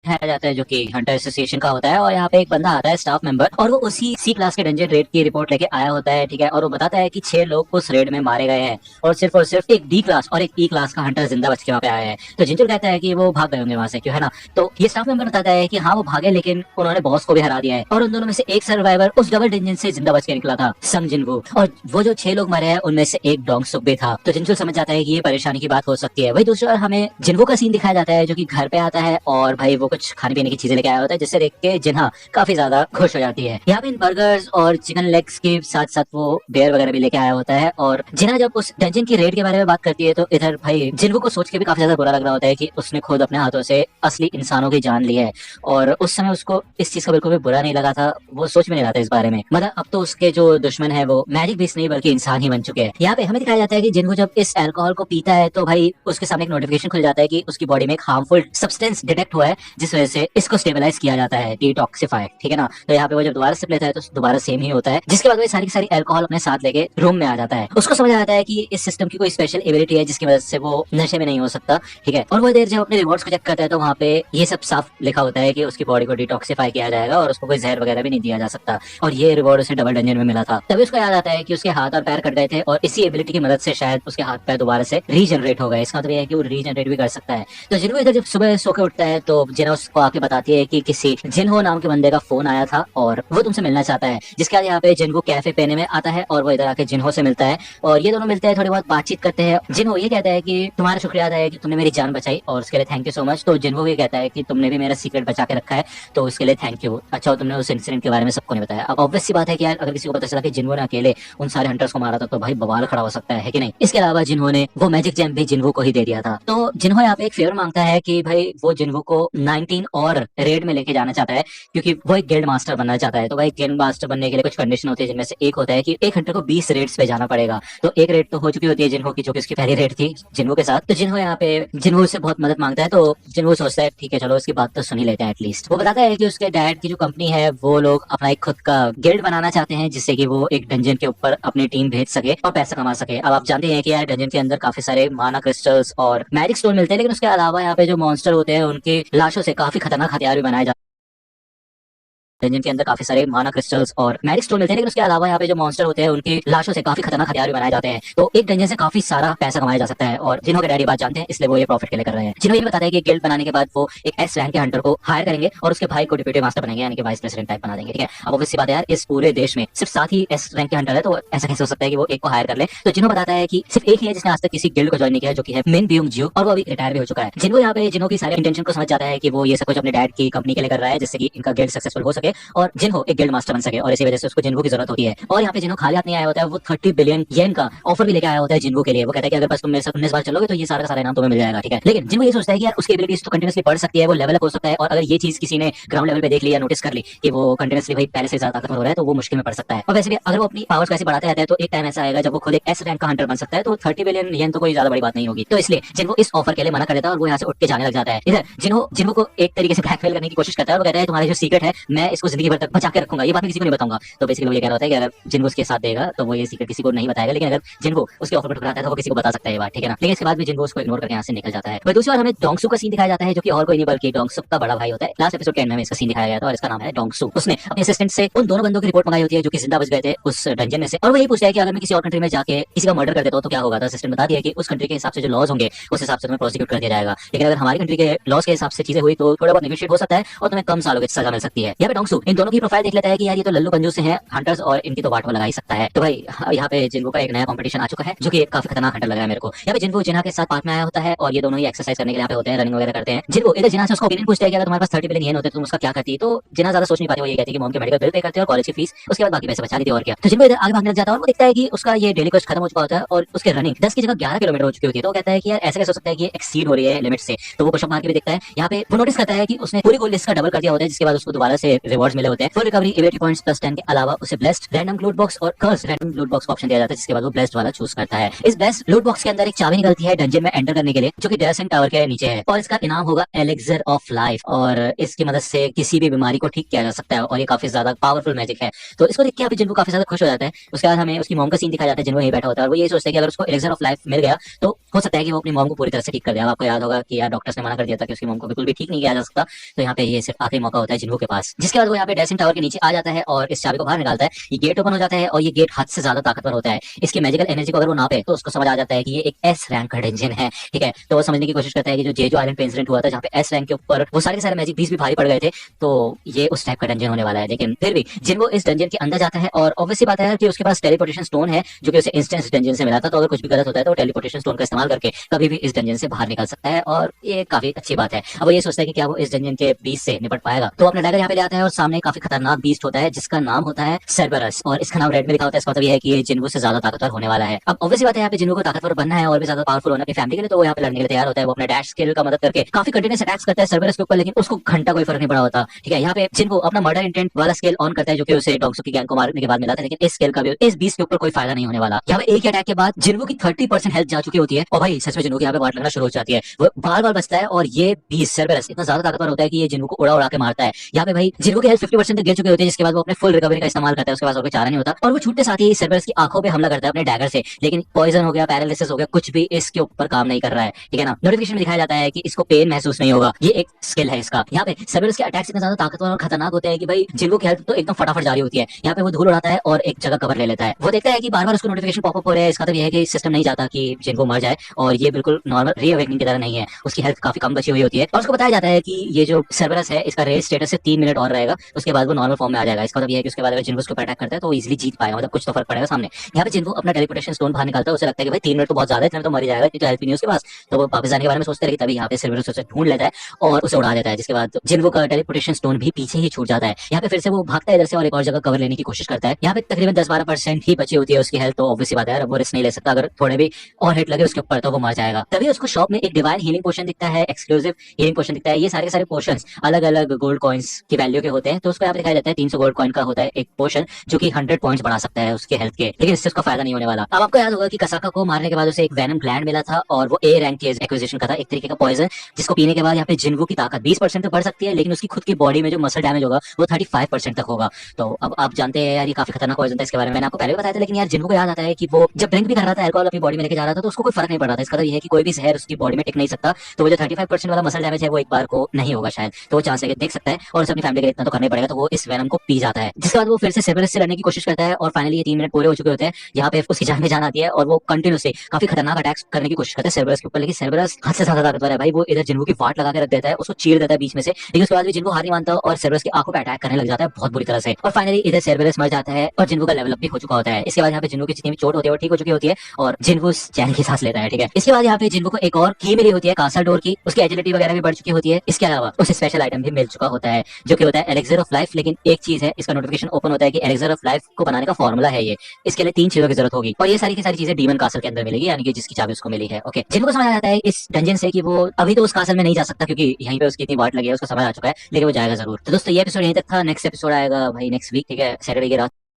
दिखाया जाता है जो कि हंटर एसोसिएशन का होता है। और यहाँ पे एक बंदा आता है स्टाफ मेंबर, और वो उसी सी क्लास के डंजन रेड की रिपोर्ट लेके आया होता है, ठीक है। और वो बताता है कि 6 लोग उस रेड में मारे गए हैं और सिर्फ एक डी क्लास और एक ई क्लास का हंटर जिंदा बच के वहाँ पे आया है। तो जिंजुल कहता है कि वो भाग गए होंगे वहां से, क्यों है ना। तो ये स्टाफ मेंबर बताता है कि हाँ वो भागे, लेकिन उन्होंने बॉस को भी हरा दिया है, और उन दोनों में से एक सर्वाइवर उस डबल डंजन से जिंदा बच के निकला था, संग जिनवू। और वो जो 6 लोग मरे हैं उनमें से एक डोंग सुक भी था। तो जिंजुल समझ जाता है कि ये परेशानी की बात हो सकती है। वही दूसरी ओर हमें जिन्वू का सीन दिखाया जाता है जो कि घर पे आता है, और भाई वो कुछ खाने पीने की चीजें लेके आया होता है, जिससे देख के जिन्हा काफी ज्यादा खुश हो जाती है। यहाँ पे इन बर्गर्स और चिकन लेग्स के साथ साथ वो बेयर वगैरह भी लेके आया होता है। और जिन्हा जब उस डंजन की रेड के बारे में बात करती है तो इधर भाई जिन्वू को सोच के भी काफी ज्यादा बुरा लग रहा होता है कि उसने खुद अपने हाथों से असली इंसानों की जान ली है। और उस समय उसको इस चीज का बिल्कुल भी बुरा नहीं लगा था, वो सोच में नहीं रहा था इस बारे में। मतलब अब तो उसके जो दुश्मन है वो मैजिक बीस्ट नहीं बल्कि इंसान ही बन चुके हैं। यहाँ पे हमें दिखाया जाता है कि जिन्वू जब इस अल्कोहल को पीता है तो भाई उसके सामने एक नोटिफिकेशन खुल जाता है कि उसकी बॉडी में एक हार्मफुल सब्सटेंस डिटेक्ट हुआ है, जिस वजह से इसको स्टेबलाइज किया जाता है, डिटॉक्सिफाई, ठीक है ना। तो यहाँ पे वो जब दोबारा सिप लेता है तो दोबारा सेम ही होता है, जिसके बाद वो सारी की सारी अल्कोहल अपने साथ लेके रूम में आ जाता है। उसको समझ आता है कि इस सिस्टम की कोई स्पेशल एबिलिटी है जिसकी वजह से वो नशे में नहीं हो सकता, ठीक है। और वो देर जब अपने रिवॉर्ड्स को चेक करता है तो वहाँ पे ये सब साफ लिखा होता है कि उसकी बॉडी को डिटॉक्सिफाई किया जाएगा और उसको कोई जहर वगैरह भी नहीं दिया जा सकता। और ये रिवॉर्ड उसे डबल डंजन में मिला था। तभी उसको याद आता है कि उसके हाथ और पैर कट गए थे, और इसी एबिलिटी की मदद से शायद उसके हाथ पैर दोबारा से रीजनरेट हो गए। इसका मतलब ये है कि वो रीजनरेट भी कर सकता है। तो जिन्हो इधर जब सुबह सो के उठता है तो जिन्हो उसको आके बताती है कि किसी जिन्हो नाम के बंदे का फोन आया था और वो तुमसे मिलना चाहता है। जिसके बाद यहाँ पे जिन्हो कैफे पेने में आता है और वो इधर आके जिन्हो से मिलता है, और ये दोनों मिलते हैं, थोड़ी बहुत बातचीत करते हैं। जिन्हो ये कहता है कि तुम्हारा शुक्रिया अदा है कि तुमने मेरी जान बचाई और उसके लिए थैंक यू सो मच। तो जिन्हो ये कहता है कि तुमने भी मेरा सीक्रेट बचा के रखा है तो उसके लिए थैंक यू। अच्छा तुमने उस इंसिडेंट के बारे में सबको नहीं बताया। अब ऑब्वियस सी बात है कि यार अगर किसी को पता चला कि जिन्हो ने अकेले उन सारे हंटर्स को मारा था तो भाई बवाल खड़ा हो सकता है कि नहीं। इसके अलावा जिन्हो ने वो मैजिक जेम भी जिन्हो को ही दे दिया था। तो जिन्हो यहाँ पे एक फेवर मांगता है कि भाई वो जिन्हो को 19 और रेड में लेके जाना चाहता है, क्योंकि वो एक गिल्ड मास्टर बनना चाहता है। तो भाई गिल्ड मास्टर बनने के लिए कुछ कंडीशन होती है, जिनमें से एक होता है कि एक हंटर को 20 रेड्स पे जाना पड़ेगा। तो एक रेड तो हो चुकी होती है जिन्हो की, जो कि उसकी पहली रेड थी जिन्हो के साथ। तो जिन्हो यहाँ पे जिन्हो से बहुत मदद मांगता है, तो जिन्हो सोचता है ठीक है चलो उसकी बात तो सुन ही लेते हैं एटलीस्ट। वो बताता है कि उसके डैड की जो कंपनी है वो लोग अपना एक खुद का गिल्ड बनाना चाहते हैं, जिससे कि वो एक डंजन के ऊपर अपनी टीम भेज सके और पैसा कमा सके। अब आप जानते हैं कि यार डंजन के अंदर काफी सारे माना क्रिस्टल्स और मैजिक स्टोन मिलते हैं, लेकिन उसके अलावा यहाँ पे जो मॉन्स्टर होते हैं उनकी लाशों से काफी खतरनाक हथियार भी बनाए जाते हैं। डंजन के अंदर काफी सारे माना क्रिस्टल्स और मैजिक स्टोन मिलते हैं, लेकिन उसके अलावा यहाँ पे जो मॉन्स्टर होते हैं उनकी लाशों से काफी खतरनाक हथियार भी बनाए जाते हैं। तो एक डंजन से काफी सारा पैसा कमाया जा सकता है, और जिन्हों के डैडी बात जानते हैं इसलिए वो ये प्रॉफिट के लिए कर रहे हैं। जिन्होंने ये बताया कि गिल्ड बनाने के बाद वो एक एस रैंक के हंटर को हायर करेंगे और उसके भाई को डिप्यूटी मास्टर बनाएंगे, यानी कि वाइस प्रेसिडेंट टाइप बना देंगे, ठीक है। अब ऑब्वियसली बात है यार, इस पूरे देश में सिर्फ 7 ही एस रैंक के हंटर है, तो ऐसा कैसे हो सकता है कि वो एक को हायर कर ले। तो जिन्हों बताता है कि सिर्फ एक ही है जिसने आज तक किसी गिल्ड को ज्वाइन नहीं किया, जो कि है मिन ब्यूंग जियो, और वो अभी रिटायर भी हो चुका है। जिन्हों यहाँ पे जिन्हों की सारे इंटेंशन को समझ जाता है कि वो ये सब कुछ अपने डैड की कंपनी के लिए कर रहा है, जिससे कि इनका गिल्ड सक्सेसफुल हो सके और जिन्हों एक गिल्ड मास्टर बन सके, और इसी वजह से उसको जिन्हो की जरूरत होती है। और यहाँ पे जिन्हो खाली हाथ नहीं आया होता है, वो 30 बिलियन येन का ऑफर भी लेके आया होता है जिन्हो के लिए। वो कहता है कि अगर बस तुम मेरे साथ 19 बार चलोगे तो ये सारा का सारा इनाम तुम्हें मिल जाएगा, ठीक है। लेकिन जिन्हो ये सोचता है कि यार उसकी एबिलिटीज तो कंटिन्यूअसली बढ़ सकती है, वो लेवल अप हो सकता है, और अगर ये चीज किसी ने ग्राउंड लेवल पे देख ली या नोटिस कर ली कि वो कंटिन्यूअसली भाई पहले से ज्यादा ताकतवर हो रहा है, तो वो मुश्किल में पड़ सकता है। और वैसे भी अगर वो अपनी पावर्स कैसे बढ़ाते रहता है तो एक टाइम ऐसा आएगा जब वो खुद एक एस रैंक का हंटर बन सकता है, तो 30 बिलियन येन तो कोई ज्यादा बड़ी बात नहीं होगी। तो इसलिए जिन्हो इस ऑफर के लिए मना कर देता है और वो यहाँ से उठ के जाने लग जाता है। इधर जिन्हो को एक तरीके से ब्लैकमेल करने की कोशिश करता है, वो कहता है तुम्हारा जो सीक्रेट है मैं इसको जिंदगी भर तक बचा के रखूंगा, ये बात मैं किसी को नहीं बताऊंगा। तो बेसिकली वो ये कह रहा होता है कि अगर जिन्हो उसके साथ देगा तो वो ये सीक्रेट किसी को नहीं बताएगा, लेकिन अगर जिन्हो उसके ऑफर पर ठुकराता है तो वो किसी को बता सकता है ये बात, ठीक है ना। लेकिन इसके बाद भी जिन्हो उसको इग्नोर करके यहाँ से निकल जाता है। वही दूसरी बार हमें डोंगसू का सीन दिखाया जाता है, जो कि और कोई नहीं बल्कि डोंगसू का बड़ा भाई होता है। लास्ट एपिसोड के एंड में इसका सीन दिखाया गया था और इसका नाम है डोंगसू। उसने अपने असिस्टेंट से उन दोनों बंदों की रिपोर्ट मंगाई होती है जो कि जिंदा बच गए थे उस डंजन में से, और वो ये पूछता है कि अगर मैं किसी और कंट्री में जाके किसी का मर्डर कर देता हूँ तो क्या होगा। तो असिस्टेंट बता दिया कि उस कंट्री के हिसाब से जो लॉज होंगे उस हिसाब से तुम्हें प्रोसिक्यूट कर दिया जाएगा, लेकिन अगर हमारी कंट्री के लॉज के हिसाब से चीजें हुई तो थोड़ा बहुत नेगोशिएट हो सकता है और तुम्हें कम सालों की सजा मिल सकती है। यहाँ पे डोंगसू इन दोनों की प्रोफाइल देख लेता है कि यार ये तो लल्लू कंजूस हैं हंटर्स, और इनकी तो बांट लगा ही सकता है। तो भाई यहाँ पे जिन्हो का एक नया कंपटीशन आ चुका है जो कि एक काफी खतरनाक हंटर लग रहा है मेरे को। यहाँ पे जिन्हो जिन्हा के साथ पार्क में आया होता है और ये दोनों ही एक्सरसाइज करने के लिए यहाँ पे होते हैं, रनिंग वगैरह करते हैं। जिन्हो इधर जिन्हा से उसका ओपिनियन पूछता है कि अगर तुम्हारे पास 30 बिलियन येन होते तो तुम उसका क्या करती। तो जिन्हा ज्यादा सोच नहीं पाती, वो ये कहती है कि मॉम के मेडिकल बिल पे करते और कॉलेज की फीस, उसके बाद बाकी पैसे बचा लेती और क्या। तो जिन्हो इधर आगे भागने लग जाता है और वो दिखता है कि उसका ये डेली कोस्ट खत्म हो चुका होता है और उसके रनिंग 10 की जगह 11 किलोमीटर हो चुकी होती है। तो वो कहता है कि यार ऐसे कैसे हो सकता है कि एक्सीड हो रही है लिमिट से। तो वो क्वेश्चन मार के भी देखता है। यहाँ पे वो नोटिस करता है कि उसने पूरी गोल लिस्ट का डबल कर दिया होता है, जिसके बाद उसको दोबारा से रिवॉर्ड्स मिले होते हैं। Full recovery, ability points plus 10 के अलावा उसे ब्लेस्ड, रैंडम लूट बॉक्स और कर्स रैंडम लूट बॉक्स का ऑप्शन दिया जाता है, जिसके बाद वो ब्लेस्ड वाला चूज करता है। इस ब्लेस्ड लूट बॉक्स के अंदर एक चाबी निकलती है डंजन में एंटर करने के लिए, जो कि डेरसन टावर के नीचे है, और इसका इनाम होगा एलिक्सर ऑफ लाइफ, और इसकी मदद से किसी भी बीमारी को ठीक किया जा सकता है, और ये काफी ज्यादा पावरफुल मैजिक है। तो इसको देख के अभी जिनको काफी ज्यादा खुश हो जाता है। उसके बाद हमें उसकी मॉम का सीन दिखाया जाता है, जिनको यही बैठा होता है, और वो ये सोचते हैं कि अगर उसको एलिक्सर ऑफ लाइफ मिल गया तो हो सकता है कि वो अपनी मॉम को पूरी तरह से ठीक कर दे। अब आपको याद होगा कि यार डॉक्टर्स ने मना कर दिया था कि उसकी मॉम को बिल्कुल भी ठीक नहीं किया जा सकता, तो यहाँ पे ये सिर्फ आखिरी मौका होता है जिनको के पास। जिसके बाद वो यहाँ पे डेरसन टावर के नीचे आ जाता है और इस चाबी को बाहर निकालता है। ये गेट ओपन हो जाता है और ये गेट हद से ज्यादा ताकतवर होता है। इसकी मैजिकल एनर्जी को अगर वो नापे तो उसको समझ आ जाता है कि ये एक एस रैंक का डंजन है, ठीक है। तो वो समझने की कोशिश करता है कि जो जेजो आइलैंड पे इंसिडेंट हुआ था, जहाँ पे एस रैंक के ऊपर वो सारे के सारे मैजिक पीस भी भारी पड़ गए थे, तो ये उस टाइप का डंजन होने वाला है। लेकिन फिर भी जिनको इस डंजन के अंदर जाता है, और ऑब्वियसली बात है कि उसके पास टेलीपोर्टेशन स्टोन है, जो कि उसे इंस्टेंस डंजन से मिला था, तो अगर कुछ भी गलत होता है तो टेलीपोर्टेशन स्टोन का इस्तेमाल करके कभी भी इस डंजन से बाहर निकल सकता है, और ये काफी अच्छी बात है। अब वो ये सोचता है कि क्या वो इस डंजन के बीच से निपट पाएगा, तो अपना डैगर यहाँ पे जाता है और सामने काफी खतरनाक बीस्ट होता है जिसका नाम होता है सर्बरस, और इसका नाम रेड में लिखा होता है। इसका मतलब ये है कि ये जिन्वो से ज्यादा ताकतवर होने वाला है। अब ऑब्वियसली बात है यहाँ पे जिन्वो को ताकतवर बनना है और भी ज्यादा पावरफुल होना है अपनी फैमिली के लिए, तो वो यहाँ पे लड़ने के लिए तैयार होता है। वो अपने डैश स्किल का मदद करके काफी कंटिन्यूस अटैक्स करता है सर्बरस के ऊपर, लेकिन उसको घंटा कोई फर्क नहीं पड़ा होता, ठीक है। यहाँ पे जिन्वो अपना मर्डर इंटेंट वाला स्किल ऑन करता है, जो कि उसे डॉग्सो की गैंग को मारने के बाद मिला था, लेकिन इस स्किल का भी इस बीस्ट के ऊपर कोई फायदा नहीं होने वाला। यहाँ पे एक अटैक के बाद जिन्वो की 30% हेल्थ जा चुकी होती है, और भाई सच में जिन्वो की यहाँ पे वाट लगना शुरू हो जाती है। वो बार बार बचता है, और ये बीस्ट सर्बरस इतना ज्यादा ताकतवर होता है कि ये जिन्वो को उड़ा उड़ा के मारता है। यहाँ पे भाई जिन्वो की हेल्थ 50% तक गिर चुकी होती है, जिसके बाद वो अपने फुल रिकवरी का इस्तेमाल करता है। उसके बाद और कोई चारा नहीं होता, और वो छूटते साथ ही सर्बरस की आंखों पे हमला करता है अपने डैगर से, लेकिन पॉइजन हो गया, पैरालिसिस हो गया, कुछ भी इसके ऊपर काम नहीं कर रहा है, ठीक है ना। नोटिफिकेशन में दिखाया जाता है कि इसको पेन महसूस नहीं होगा, ये एक स्किल है इसका। यहाँ पे सर्बरस के अटैक्स इतने ज्यादा ताकतवर और खतरनाक होते हैं कि भाई जिन्वो की हेल्थ तो एकदम फटाफट जारी होती है। यहाँ पे वो धूल उड़ाता है और एक जगह कवर ले लेता है। वो देखता है कि बार बार उसको नोटिफिकेशन पॉपअप हो रहा है, इसका मतलब ये है कि सिस्टम नहीं चाहता कि जिन्वो मर जाए, और ये बिल्कुल नॉर्मल रीअवेकनिंग की तरह नहीं है, उसकी हेल्थ काफी कम बची हुई होती है। और उसको बताया जाता है कि ये जो सर्बरस है इसका रेड स्टेटस से 3 मिनट और रहेगा, उसके बाद वो नॉर्मल फॉर्म में आ जाएगा। इसका मतलब ये है कि उसके बाद अगर जिन्वो उसको अटैक करता है तो इजीली जीत पाएगा, मतलब कुछ तो फर्क पड़ेगा सामने। यहाँ पे जिन्वो अपना टेलीपोर्टेशन स्टोन बाहर निकालता है, उसे लगता है कि भाई 3 मिनट तो बहुत ज्यादा है, इतने में तो मर ही जाएगा, इतनी तो हेल्प नहीं है उसके पास, तो वो वापस जाने के बारे में सोचते रहे। तभी यहाँ पे सर्बरस उसे ढूंढ लेता है और उसे उड़ा देता है, जिसके बाद जिन्वो का टेलीपोर्टेशन स्टोन भी पीछे ही छूट जाता है। यहाँ पे फिर से वो भागता है इधर से और एक और जगह कवर लेने की कोशिश करता है। यहाँ पे तकरीबन 10-12% ही बची होती है उसकी हेल्थ, तो ऑब्वियसली बात है वो रिस्क नहीं ले सकता, अगर थोड़े भी और हिट लगे उसके ऊपर तो वो मर जाएगा। तभी उसको शॉप में एक डिवाइन हीलिंग पोशन दिखता है, एक्सक्लूसिव हीलिंग पोशन दिखता है। ये सारे के सारे पोशंस अलग अलग गोल्ड कॉइन्स की वैल्यू के होते हैं, तो उसको यहाँ पे दिखाया जाता है 300 गोल्ड कॉइन का होता है एक पोशन, जो कि 100 पॉइंट्स बढ़ा सकता है उसके हेल्थ के, लेकिन इससे उसका फायदा नहीं होने वाला। अब आपको याद होगा कि कसाका को मारने के बाद उसे एक वेनम ग्लैंड मिला था, और वो ए रैंक के एक्विजिशन का था, एक तरीके का पॉइजन, जिसको पीने के बाद यहाँ पे जिन्वो की ताकत 20% तक बढ़ सकती है, लेकिन उसकी खुद की बॉडी में जो मसल डैमेज होगा वो 35% तक होगा। तो अब आप जानते हैं यार ये काफी खतरनाक पॉइजन था, इसके बारे में मैंने आपको पहले भी बताया था, लेकिन यार जिन्वो को याद आता है कि वो जब ड्रिंक भी कर रहा था, अल्कोहल अपनी बॉडी में लेके जा रहा था, तो उसको कोई फर्क नहीं पड़ रहा था। इसका तो ये है कि कोई भी जहर उसकी बॉडी में टिक नहीं सकता, तो वो जो 35% वाला मसल डैमेज है वो एक बार को नहीं होगा शायद, तो वो चांस है देख सकता है, और उसे अपनी फैमिली के लिए इतना तो करना ही पड़ेगा, तो वो इस वेनम को पी जाता है। जिसके बाद वो फिर से सर्बरस से लड़ने की कोशिश करता है, और फाइनली ये 3 मिनट पूरे हो चुके होते हैं। यहाँ पे उसकी जान में जान आती है, और वो कंटिन्यूसली काफी खतरनाक अटैक्स करने की कोशिश करता है सर्बरस के ऊपर, लेकिन सर्बरस हद से ज्यादा ताकतवर है भाई। वो इधर जिन्वो की वाट लगा के रख देता है, उसको चीर देता है बीच में से, लेकिन उसके बाद भी जिन्वो हार नहीं मानता और सर्बरस की आंखों पे अटैक करने लग जाता है बहुत बुरी तरह से, और फाइनली इधर सर्बरस मर जाता है और जिन्वो का लेवल अप भी हो चुका होता है। इसके बाद यहाँ पे जिन्वो की जितनी भी चोट होती है वो ठीक हो चुकी होती है, और जिन्वो चैन की सांस लेता है, ठीक है। इसके बाद यहाँ पे जिन्वो को एक और की मिली होती है कासल डोर की, उसकी एजिलिटी वगैरह भी बढ़ चुकी होती है। इसके अलावा उसे स्पेशल आइटम भी मिल चुका होता है, जो कि होता है एलिक्सर ऑफ लाइफ। लेकिन एक चीज है, इसका नोटिफिकेशन ओपन होता है कि एलिक्सर ऑफ लाइफ को बनाने का फॉर्मूला है ये, इसके लिए 3 चीजों की जरूरत होगी, और ये सारी की सारी चीजें डीमन कासल के अंदर मिलेगी, यानी कि जिसकी चाबी उसको मिली है। ओके, जिनको समझ आ जाता है इस डंजन से कि वो अभी तो उस कासल में नहीं जा सकता क्योंकि यहीं पे उसकी इतनी वाट लगी है, उसको समझ आ चुका है, लेकिन वो जाएगा जरूर। तो दोस्तों ये एपिसोड यहीं तक था, नेक्स्ट एपिसोड आएगा भाई नेक्स्ट वीक, ठीक है, सैटरडे की रात।